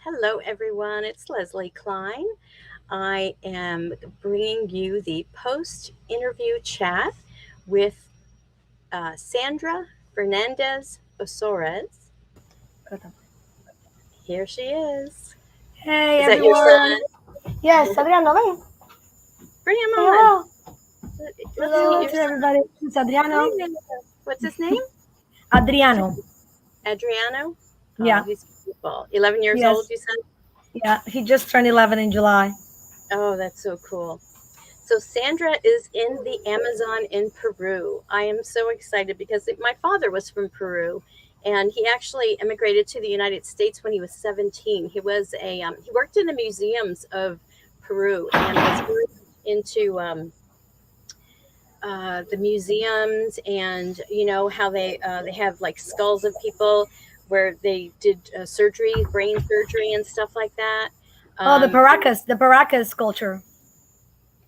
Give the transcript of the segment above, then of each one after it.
Hello, everyone. It's Leslie Klein. I am bringing you the post interview chat with Sandra Fernandez-Osores. Here she is. Hey Is that your everyone. son? Yes, Adriano, ven. Bring him Say on. hello. Let's meet Hello your to son. everybody. It's Adriano. Hey, what's his name? Adriano. Adriano. Oh, Yeah. he's beautiful. 11 years old, Yes. you said? Yeah. He just turned 11 in July. Oh, that's so cool. So Sandra is in the Amazon in Peru. I am so excited because my father was from Peru, and he actually immigrated to the United States when he was 17. He worked in the museums of Peru and was very into the museums, and you know how they have like skulls of people where they did surgery, brain surgery, and stuff like that. Oh, the Um, Paracas, the Paracas culture.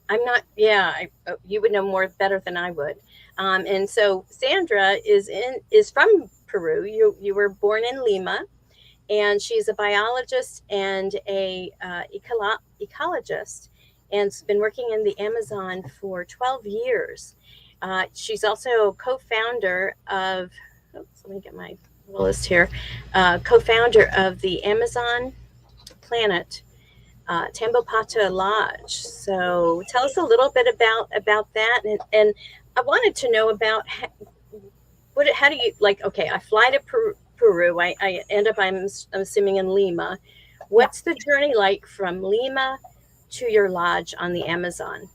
I'm not. Yeah, you would know more better than I would. And so Sandra is from Peru. You were born in Lima, and she's a biologist and a ecologist, and has been working in the Amazon for 12 years. She's also co-founder of. Oops, let me get my list here. Co-founder of the Amazon Planet Tambopata Lodge. So tell us a little bit about that, and I wanted to know about how do you like? Okay, I fly to Peru. I end up I'm assuming in Lima. Yeah. What's the journey like from Lima to your lodge on the Amazon?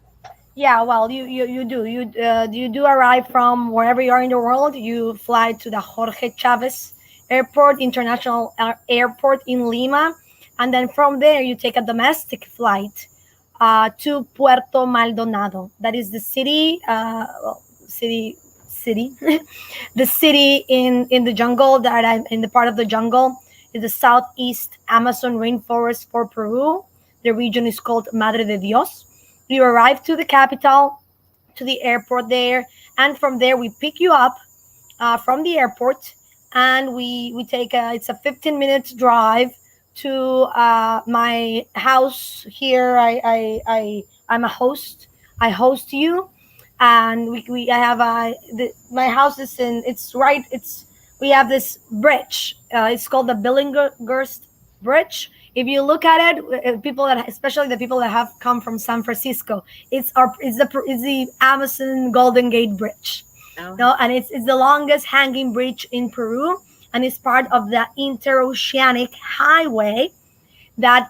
Yeah, well, you do arrive from wherever you are in the world. You fly to the Jorge Chavez Airport, International Airport in Lima, and then from there you take a domestic flight to Puerto Maldonado. That is the city, city, the city in the jungle that I'm in the part of the jungle is the southeast Amazon rainforest for Peru. The region is called Madre de Dios. You arrive to the capital, to the airport there, and from there we pick you up from the airport, and we take it's a 15 minutes drive to my house here. I'm a host. I host you, and we I have my house is in it's right it's we have this bridge. It's called the Billinghurst Bridge. If you look at it, people that especially the people that have come from San Francisco, it's the Amazon Golden Gate Bridge. Oh, No, and it's the longest hanging bridge in Peru, and it's part of the interoceanic highway that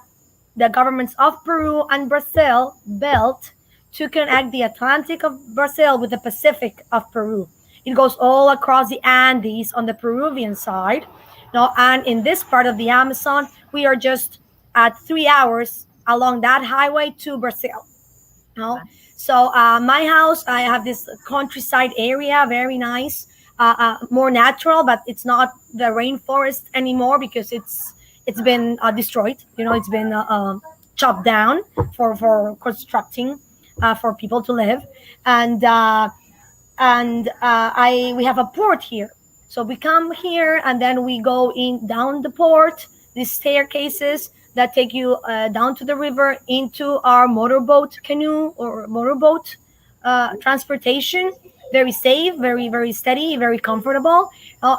the governments of Peru and Brazil built to connect the Atlantic of Brazil with the Pacific of Peru. It goes all across the Andes on the Peruvian side. No, and in this part of the Amazon, we are just at 3 hours along that highway to Brazil. No, so my house, I have this countryside area, very nice, more natural, but it's not the rainforest anymore because it's been destroyed. It's been chopped down for constructing for people to live, and I we have a port here. So we come here and then we go in down the port. These staircases that take you down to the river into our motorboat canoe or motorboat transportation. Very safe, very steady, very comfortable,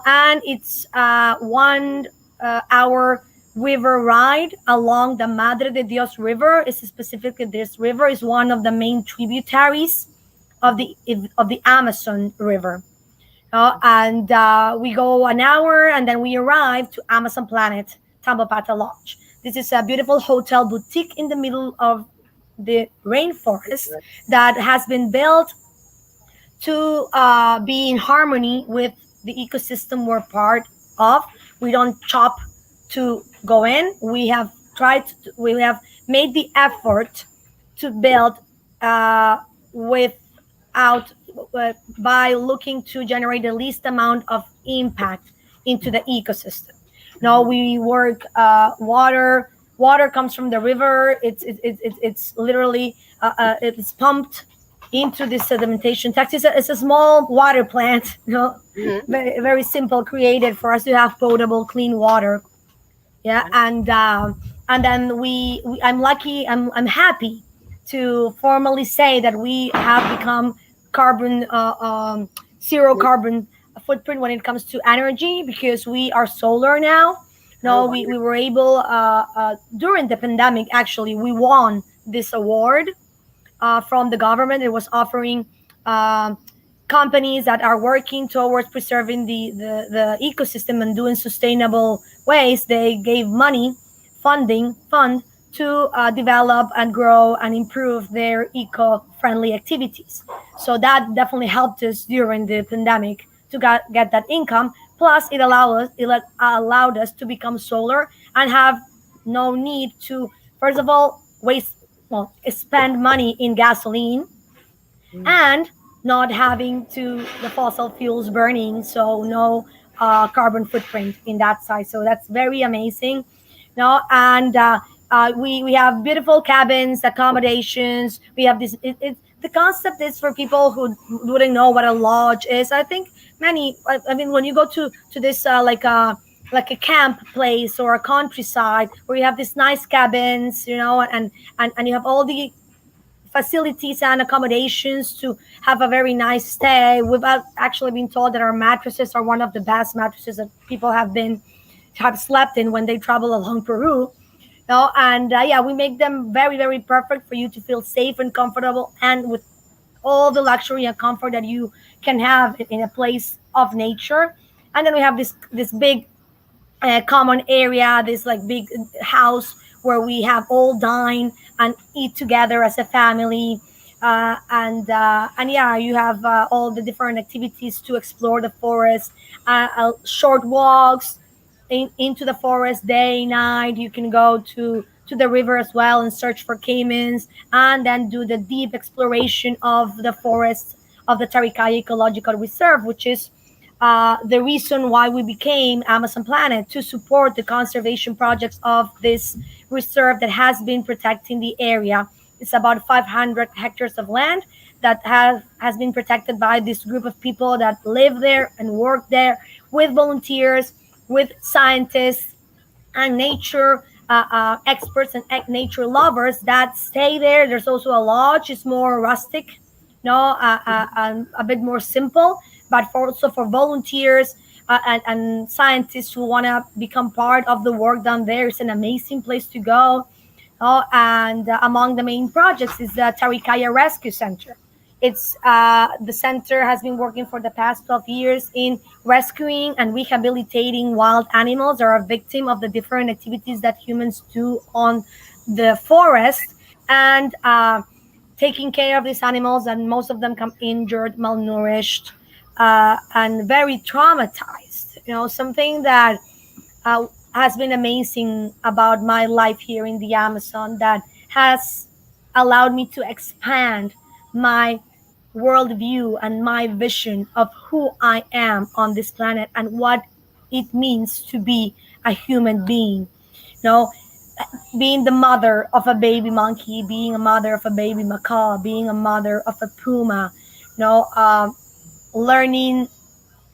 and it's 1 hour river ride along the Madre de Dios River. It's specifically this river is one of the main tributaries of the Amazon River. And we go an hour and then we arrive to Amazon Planet Tambopata Lodge. This is a beautiful hotel boutique in the middle of the rainforest that has been built to be in harmony with the ecosystem we're part of. We don't chop to go in. We have made the effort to build without by looking to generate the least amount of impact into the ecosystem. No, we work water. Water comes from the river. It's literally it's pumped into this sedimentation tank. It's a small water plant, mm-hmm. very simple, created for us to have potable, clean water Yeah, and then I'm lucky, I'm happy to formally say that we have become carbon zero carbon footprint when it comes to energy, because we are solar now. Oh, No, we wonderful. were able during the pandemic, actually we won this award from the government. It was offering um, companies that are working towards preserving the ecosystem and doing sustainable ways. They gave money, fund to develop and grow and improve their eco-friendly activities. So that definitely helped us during the pandemic to get that income. Plus, it allowed us to become solar and have no need to, first of all, spend money in gasoline, Mm. and not having to the fossil fuels burning, so no carbon footprint in that side. So that's very amazing. No, and we have beautiful cabins, accommodations. We have this. The concept is for people who wouldn't know what a lodge is. I think many. I mean, when you go to this like a camp place or a countryside where you have these nice cabins, and you have all the facilities and accommodations to have a very nice stay, without actually being told that our mattresses are one of the best mattresses that people have slept in when they travel along Peru. No, and yeah, we make them very, very perfect for you to feel safe and comfortable, and with all the luxury and comfort that you can have in a place of nature. And then we have this big common area, this like big house where we have all dine and eat together as a family. And yeah, you have all the different activities to explore the forest, short walks into the forest day, night. You can go to the river as well and search for caimans, and then do the deep exploration of the forest of the Tarikaya Ecological Reserve, which is the reason why we became Amazon Planet, to support the conservation projects of this reserve that has been protecting the area. It's about 500 hectares of land that has been protected by this group of people that live there and work there, with volunteers, with scientists, and nature experts and nature lovers that stay there. There's also a lodge. It's more rustic, no, and a bit more simple, but also for volunteers and scientists who want to become part of the work done there. It's an amazing place to go. Oh, and among the main projects is the Tarikaya Rescue Center. It's the center has been working for the past 12 years in rescuing and rehabilitating wild animals that are a victim of the different activities that humans do on the forest, and taking care of these animals. And most of them come injured, malnourished, and very traumatized. Something that has been amazing about my life here in the Amazon, that has allowed me to expand my worldview and my vision of who I am on this planet and what it means to be a human being. You know, being the mother of a baby monkey, being a mother of a baby macaw, being a mother of a puma, you know, learning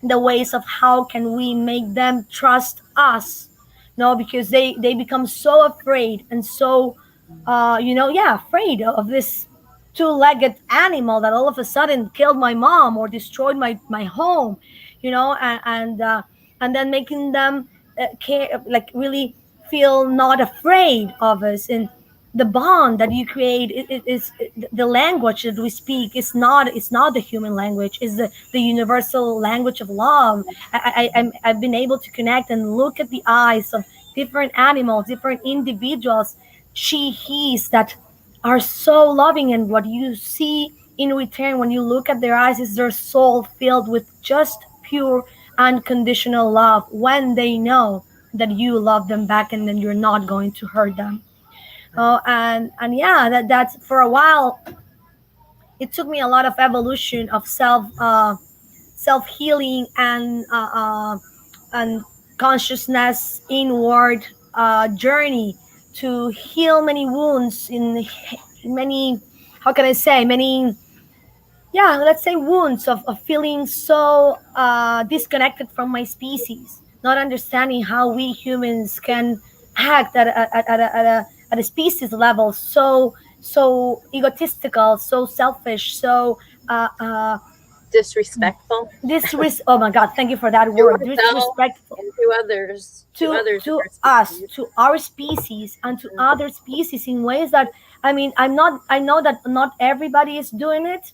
the ways of how can we make them trust us. No, because they become so afraid and so yeah, afraid of this two-legged animal that all of a sudden killed my mom or destroyed my home, and then making them care, like really feel not afraid of us. And the bond that you create is the language that we speak is not, it's not the human language, is the universal language of love. I've been able to connect and look at the eyes of different animals, different individuals, she he's that are so loving, and what you see in return when you look at their eyes is their soul filled with just pure unconditional love, when they know that you love them back and then you're not going to hurt them. Oh, and yeah, that's for a while. It took me a lot of evolution of self healing and consciousness inward journey to heal many wounds in many, how can I say, many, yeah, let's say wounds of feeling so disconnected from my species, not understanding how we humans can act at a species level so egotistical, so selfish, so Disrespectful oh my god, thank you for that to word, ourselves disrespectful and to others, of to our us, species. to our species, and to Mhm. other species in ways that, I mean, I know that not everybody is doing it.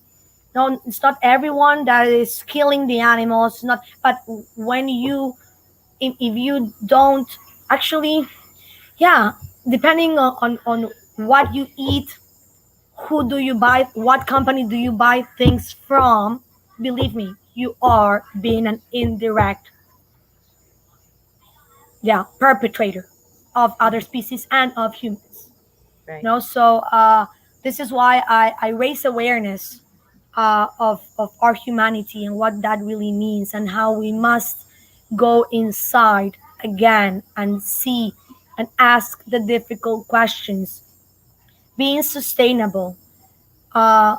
No, it's not everyone that is killing the animals, not, but when you, if you don't actually, yeah, depending on what you eat, who do you buy, what company do you buy things from, believe me, you are being an indirect, yeah, perpetrator of other Mhm. species and of humans. Right. No, so this is why I raise awareness of our humanity and what that really means, and how we must go inside again and see and ask the difficult questions, being sustainable, uh,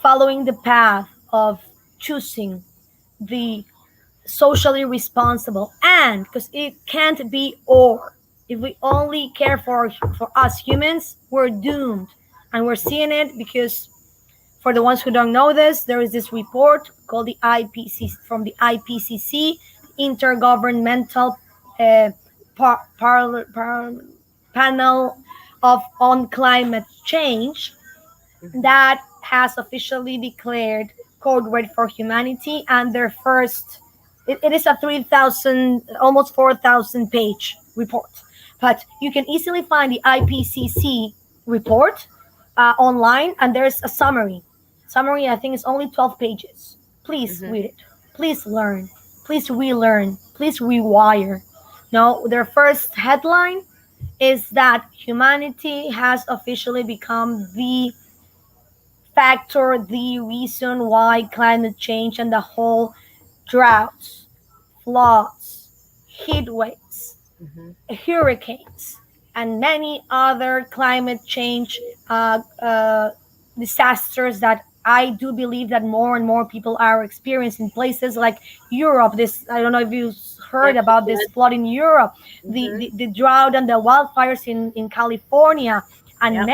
following the path of choosing the socially responsible, and because it can't be or, if we only care for us humans, we're doomed. And we're seeing it because, for the ones who don't know this, there is this report called the IPCC, from the IPCC, Intergovernmental uh, Panel of on Climate Change, Hmm. that has officially declared code red for humanity, and their first, it is a 3,000, almost 4,000 page report, but you can easily find the IPCC report online, and there's a summary. I think it's only 12 pages. Please Hmm. read it, please learn, please relearn, please rewire. No, their first headline is that humanity has officially become the factor, the reason why climate change and the whole droughts, floods, heat waves, Hmm. hurricanes, and many other climate change disasters that I do believe that more and more people are experiencing. Places like Europe, this, I don't know if you heard Yep. The about this flood. flood in Europe, Hmm. the drought and the wildfires in California, and Yep.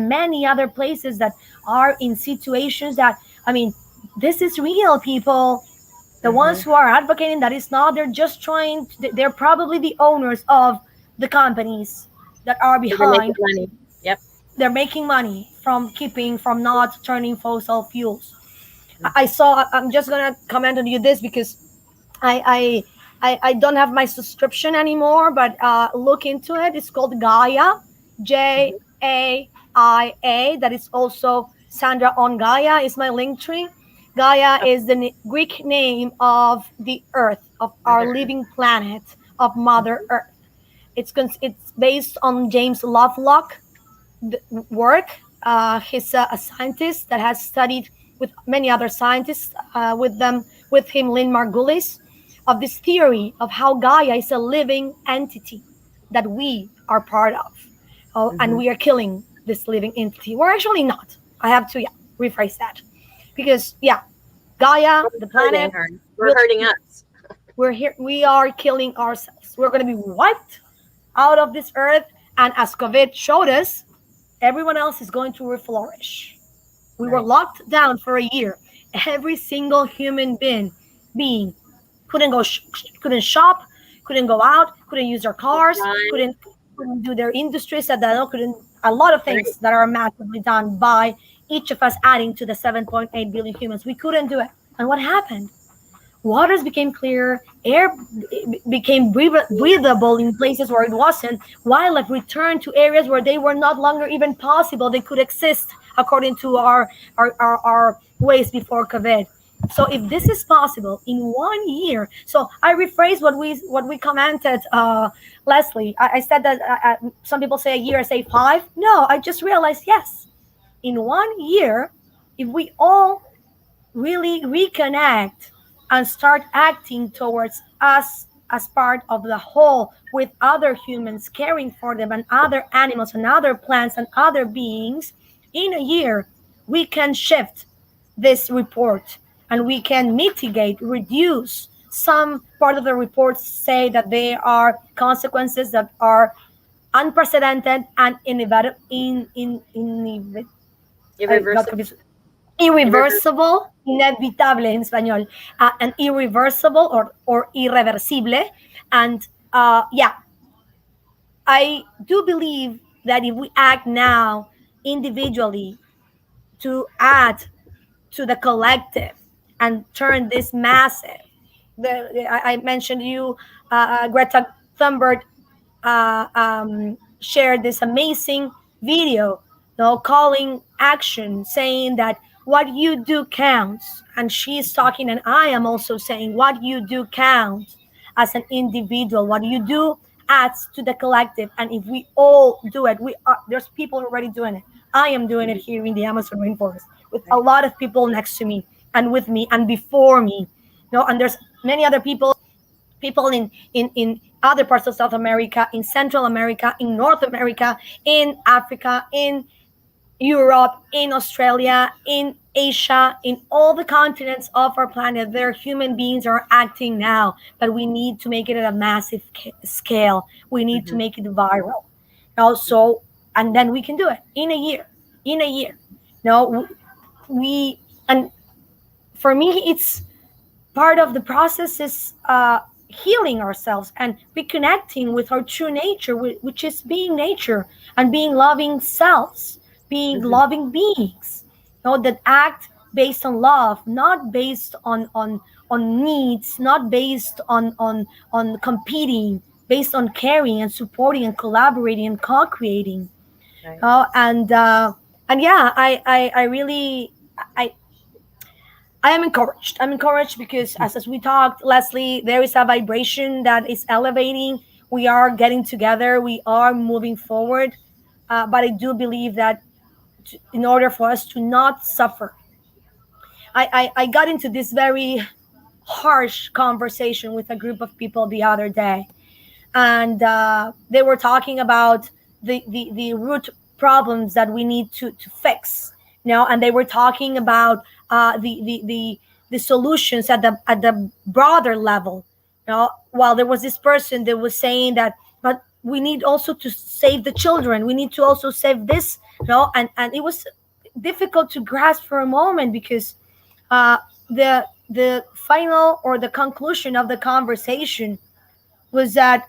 many other places that are in situations that, I mean, this is real, people. The ones Hmm. who are advocating that it's not, they're just trying, they're probably the owners of the companies that are They're making behind. money. Yep. They're making money from not turning fossil fuels. I Hmm. saw, I'm just gonna comment on you this because I I don't have my subscription anymore, but look into it. It's called Gaia, Hmm. Jaia. That is also Sandra on Gaia is my link tree. Gaia Oh, is the Greek name of the Earth, of our Mother Earth. living planet, of Mother Hmm. Earth. It's based on James Lovelock work. He's a scientist that has studied with many other scientists, with him, Lynn Margulis, of this theory of how Gaia is a living entity that we are part of. Oh, and Hmm. we are killing this living entity. We're actually not. I have to, yeah, rephrase that. Because, yeah, Gaia, We're the hurting planet, her. We're will, hurting us. we're here, we are killing ourselves. We're going to be wiped out of this earth. And as COVID showed us, everyone else is going to flourish. We were Right. locked down for a year. Every single human being couldn't couldn't shop, couldn't go out, couldn't use their cars, Run. couldn't do their industries, couldn't, a lot of Right. things that are massively done by each of us adding to the 7.8 billion humans. We couldn't do it. And what happened? Waters became clear, air became breathable in places where it wasn't, wildlife returned to areas where they were not longer even possible, they could exist according to our ways before COVID. So if this is possible in 1 year, so I rephrase what we commented, Leslie. I said that some people say a year, I say five. No, I just realized yes, in 1 year, if we all really reconnect and start acting towards us as part of the whole, with other humans, caring for them, and other animals and other plants and other beings, in a year we can shift this report, and we can mitigate, reduce. Some part of the reports say that there are consequences that are unprecedented and God Irreversible. forgives, Irreversible. irreversible, inevitable en español, and irreversible or irreversible. And yeah, I do believe that if we act now individually to add to the collective and turn this massive, I mentioned you, Greta Thunberg shared this amazing video, calling action, saying that what you do counts. And she's talking, and I am also saying what you do counts as an individual. What you do adds to the collective, and if we all do it, there's people already doing it. I am doing it Mhm. here in the Amazon rainforest with a Right. lot of people next to me and with me and before me. And there's many other people in other parts of South America, in Central America, in North America, in Africa, in Europe, in Australia, in Asia, in all the continents of our planet. There, human beings are acting now, but we need to make it at a massive scale. We need to Mhm. make it viral. So, and then we can do it in a year. In a year. No, we and for me, it's part of the process is healing ourselves and reconnecting with our true nature, which is being nature and being loving selves, being Mhm. loving beings, that act based on love, not based on needs, not based on competing, based on caring and supporting and collaborating and co-creating. Right. And yeah, I really I I am encouraged. I'm encouraged because, as we talked, Leslie, there is a vibration that is elevating. We are getting together. We are moving forward. But I do believe that in order for us to not suffer, I got into this very harsh conversation with a group of people the other day, and they were talking about the root problems that we need to fix, and they were talking about the solutions at the broader level. While there was this person that was saying that, but we need also to save the children, we need to also save this, and it was difficult to grasp for a moment because uh, the final or the conclusion of the conversation was that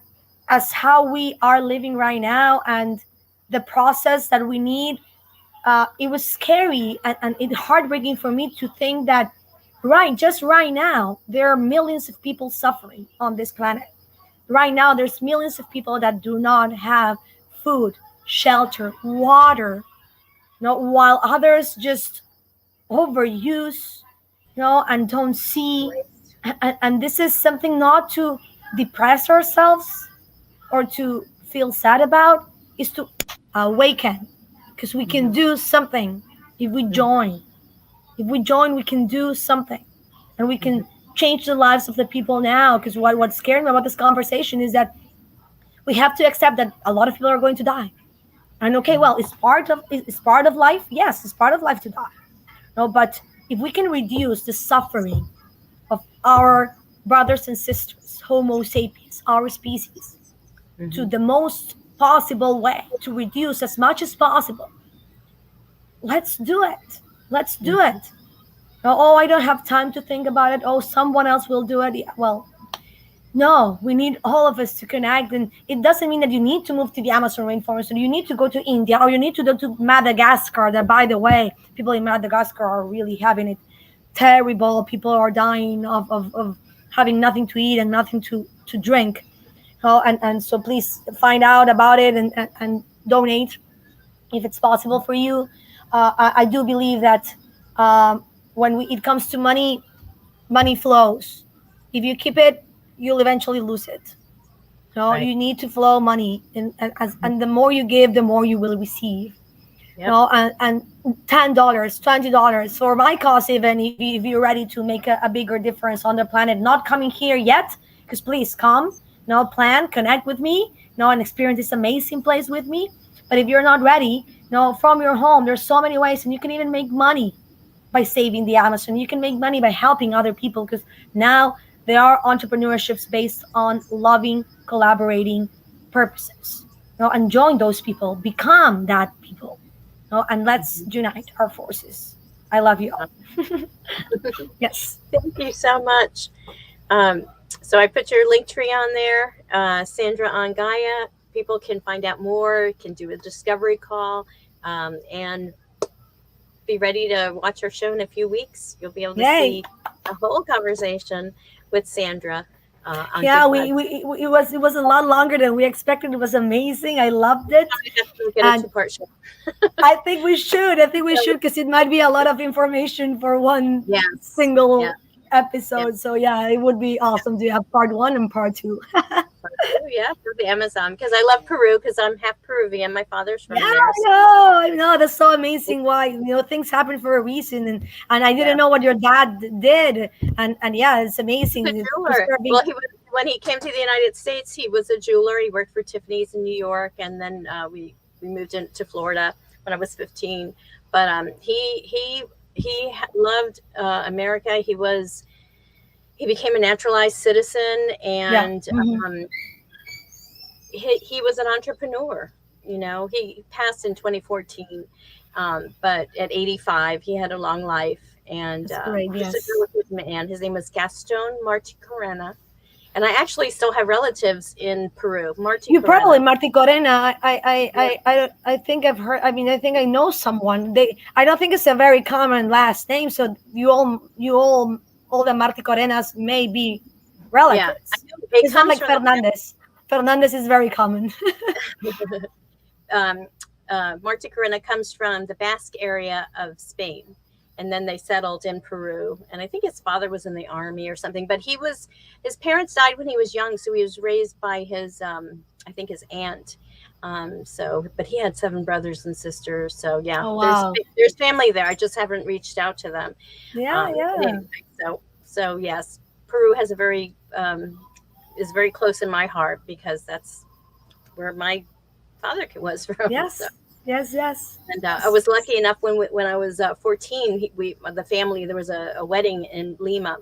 as how we are living right now and the process that we need, it was scary and it heartbreaking for me to think that just right now there are millions of people suffering on this planet. Right now there's millions of people that do not have food, shelter, water, while others just overuse, and don't see. Waste. And this is something not to depress ourselves or to feel sad about, is to awaken, because we can Mhm. do something if we Mhm. join. If we join, we can do something, and we Mhm. can change the lives of the people now. Because what scared me about this conversation is that we have to accept that a lot of people are going to die. And okay, Mhm. well, it's part of life. Yes, it's part of life to die. No, but if we can reduce the suffering of our brothers and sisters, Homo sapiens, our species, to Mhm. the most possible way to reduce as much as possible, let's do it. Let's do Mhm. it. Oh, I don't have time to think about it. Oh, someone else will do it. Yeah, well, no, we need all of us to connect. And it doesn't mean that you need to move to the Amazon rainforest or you need to go to India or you need to go to Madagascar. That, by the way, people in Madagascar are really having it terrible. People are dying of having nothing to eat and nothing to drink. And so please find out about it and donate if it's possible for you. I do believe that when it comes to money, money flows. If you keep it, you'll eventually lose it. No, Right. you need to flow money, Mhm. and the more you give, the more you will receive. Yep. And $10, $20 for my cause, even if you're ready to make a bigger difference on the planet. Not coming here yet, because please come. Plan, connect with me. And experience this amazing place with me. But if you're not ready, from your home, there's so many ways, and you can even make money by saving the Amazon. You can make money by helping other people because now there are entrepreneurships based on loving, collaborating purposes. and join those people, become that people, and let's unite our forces. I love you all. Yes. Thank you so much. Um, so I put your link tree on there, Sandra on Gaia. People can find out more, can do a discovery call, and be ready to watch our show in a few weeks. You'll be able to Yay. see a whole conversation with Sandra on Yeah, Good we, Vibes. we it was a lot longer than we expected. It was amazing. I loved it. We'll get a And two-part show. I think we should because it might be a lot of information for one Yes. Yeah. single Yeah. episode. So yeah, it would be awesome to have part one and part two. Part two. Yeah. For the Amazon. Because I love Peru because I'm half Peruvian. My father's Yeah, from there. I So, know. I know. That's so amazing. Why things happen for a reason, and I yeah. didn't know what your dad did, and yeah, it's He's a amazing jeweler. preserving. Well, he was when he came to the United States. He was a jeweler. He worked for Tiffany's in New York, and then we moved into Florida when I was 15. But loved America. He became a naturalized citizen, Yeah. and Hmm. um, he was an entrepreneur. He passed in 2014, but at 85, he had a long life and That's great. just a Yes. really good man. His name was Gaston Marti Corena, and I actually still have relatives in Peru. Marti You Corena. probably Marti Corena. Yeah, I think I've heard. I mean, I think I know someone. I don't think it's a very common last name. So all the Marti Corenas may be yeah. I relatives. know it It's not comes like from the Fernandez. Fernandez is very common. um, Marti Corena comes from the Basque area of Spain, and then they settled in Peru. And I think his father was in the army or something. But his parents died when he was young, so he was raised by I think his aunt. But he had 7 brothers and sisters. So yeah, Oh there's wow. there's family there. I just haven't reached out to them. Yeah, Anyway, yeah. so yes, Peru has a very is very close in my heart because that's where my father was from. So, Yes. Yes, yes. and I Yes. was lucky enough when I was 14, the family there was a wedding in Lima,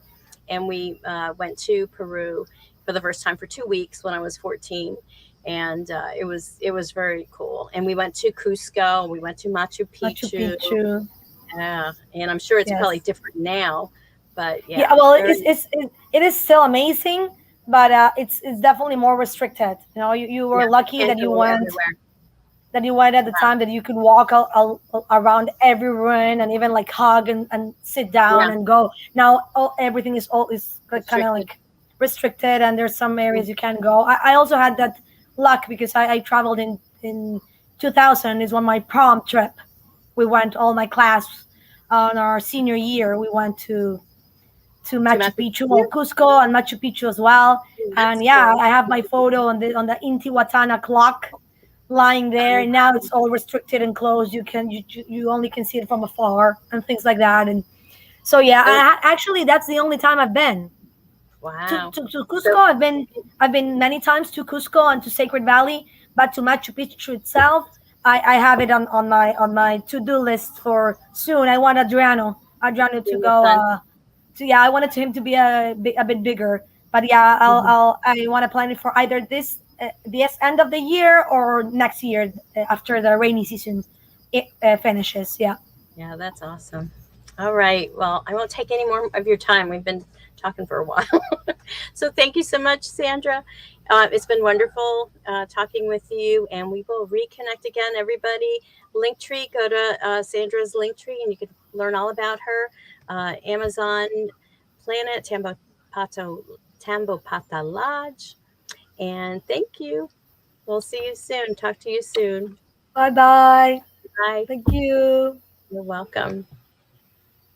and we went to Peru for the first time for 2 weeks when I was 14, and it was very cool. And we went to Cusco, we went to Machu Machu Picchu, Picchu. and I'm sure it's probably Yes. different now, but Yeah, yeah, well, very it is still amazing, but it's definitely more restricted. You yeah. were You lucky can't go everywhere. that you went at the Yeah, time that you could walk around every ruin and even like hug and sit down yeah, and go. Now everything is kind of restricted. like restricted, and there's some Mm. areas you can't go. I also had that luck because I traveled in 2000 is when my prom trip. We went all my class on our senior year. We went to To Machu Machu Picchu, Picchu. well, Cusco and Machu Picchu as well. That's And yeah, cool. I have my photo on the Intihuatana clock lying there. And now it's all restricted and closed. You only can see it from afar and things like that. And so yeah, So actually that's the only time I've been wow. to Cusco. So I've been many times to Cusco and to Sacred Valley, but to Machu Picchu itself, I have it on my to-do list for soon. I want Adriano to in the go. sun. So yeah, I wanted him to be a bit bigger, but yeah, Mhm. I want to plan it for either this end of the year or next year after the rainy season finishes. Yeah. Yeah, that's awesome. All right. Well, I won't take any more of your time. We've been talking for a while. So thank you so much, Sandra. It's been wonderful talking with you, and we will reconnect again, everybody. Linktree, go to Sandra's Linktree, and you can learn all about her. Amazon Planet, Tambopata Lodge. And thank you. We'll see you soon. Talk to you soon. Bye bye. Bye. Thank you. You're welcome.